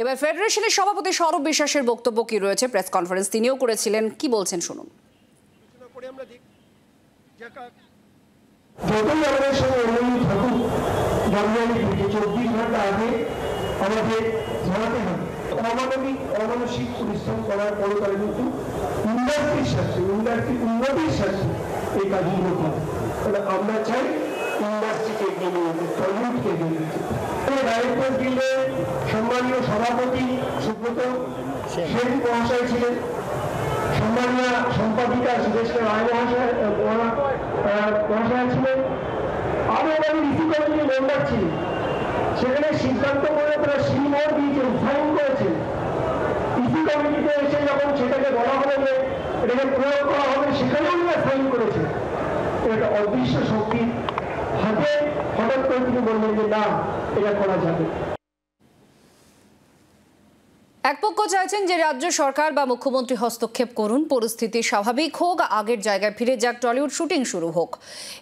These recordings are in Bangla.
এবার ফেডারেশনের সভাপতি সৌরভ বিশ্বাসের বক্তব্য কি রয়েছে, প্রেস কনফারেন্স তিনিও করেছিলেন, কি বলছেন শুনুন। যতই আমাদের সঙ্গে উন্নয়ন থাকুক, জানুয়ারি থেকে 24 ঘন্টা আগে আমাদের জানাতে হবে। অমানসিক পরিশ্রম করার পরে তারা কিন্তু ইন্ডাস্ট্রির স্বার্থে, ইন্ডাস্ট্রির উন্নতির স্বার্থে এই কাজগুলো করে। তাহলে আমরা চাই ইন্ডাস্ট্রিকে এগিয়ে নিয়ে যেতে, টলিউডকে এগিয়ে নিয়ে যেতে। ডাইরেক্টর গিল্ডের সম্মানীয় সভাপতি সুব্রত সেন মহাশয় ছিলেন, সম্মানীয় সম্পাদিকা সুদেশনা রায় মহাশয় ছিলেন, আরো আমাদের ইসি কমিটির মেম্বার ছিলেন। সেখানে সিদ্ধান্ত করে তারা সিলমোহর দিয়েছেন, সাইন করেছেন। ইসি কমিটিতে এসে যখন সেটাকে বলা হলো যে এটাকে প্রয়োগ করা হবে, সেখানেও তারা সাইন করেছেন। এটা অদৃশ্য শক্তির হাতে হঠাৎ করে তিনি বললেন যে না, এটা করা যাবে। এক পক্ষ চাইছেন যে রাজ্য সরকার বা মুখ্যমন্ত্রী হস্তক্ষেপ করুন, পরিস্থিতি স্বাভাবিক হোক, আগের জায়গায় ফিরে যাক, টলিউড শুটিং শুরু হোক।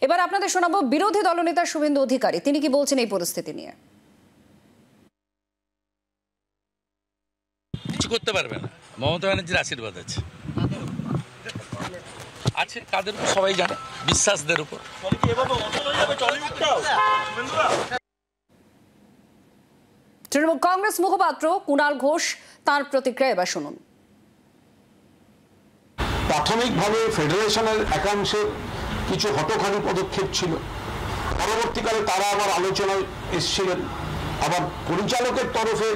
এবার আপনাদের শোনাবো বিরোধী দলনেতা শুভেন্দু অধিকারী, তিনি কি বলছেন এই পরিস্থিতি নিয়ে। কিছু করতে পারবে না, মমতা ব্যানার্জির আশীর্বাদ আছে আছে কাদের উপর সবাই জানে, বিশ্বাসদের উপর। তৃণমূল কংগ্রেস মুখপাত্র কুণাল ঘোষ, তার প্রতিক্রিয়া এবার শুনুন। প্রাথমিকভাবে ফেডারেশনের একাংশের কিছু হঠকারী পদক্ষেপ ছিল, পরবর্তীকালে তারা আবার আলোচনায় এসেছিলেন। আবার পরিচালকের তরফে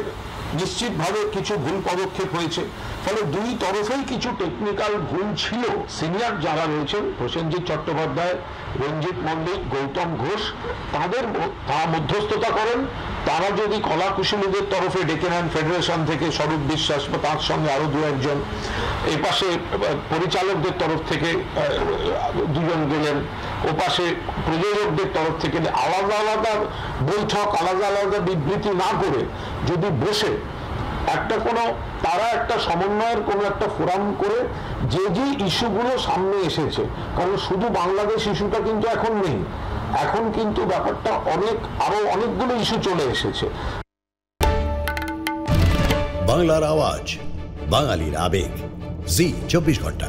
নিশ্চিতভাবে কিছু ভুল পদক্ষেপ হয়েছে, ফলে দুই তরফেই কিছু টেকনিক্যাল ভুল ছিল। সিনিয়র যারা রয়েছেন, প্রসেনজিৎ চট্টোপাধ্যায়, রঞ্জিত মল্লিক, গৌতম ঘোষ, তারা মধ্যস্থতা করেন। তারা যদি কলাকুশলীদের তরফে ডেকে নেন ফেডারেশন থেকে স্বরূপ বিশ্বাস বা তার সঙ্গে আরো দু একজন, এই পাশে পরিচালকদের তরফ থেকে দুজন গেলেন, ও পাশে প্রযোজকদের তরফ থেকে আলাদা আলাদা বৈঠক, আলাদা আলাদা বিবৃতি না করে যদি বসে তারা একটা সমন্বয়ের কোনো একটা ফোরাম করে যে ইস্যুগুলো সামনে এসেছে, কারণ শুধু বাংলাদেশ ইস্যুটা কিন্তু এখন নেই, এখন কিন্তু ব্যাপারটা আরো অনেকগুলো ইস্যু চলে এসেছে। বাংলার আওয়াজ, বাঙালির আবেগ, জি 24 ঘন্টা।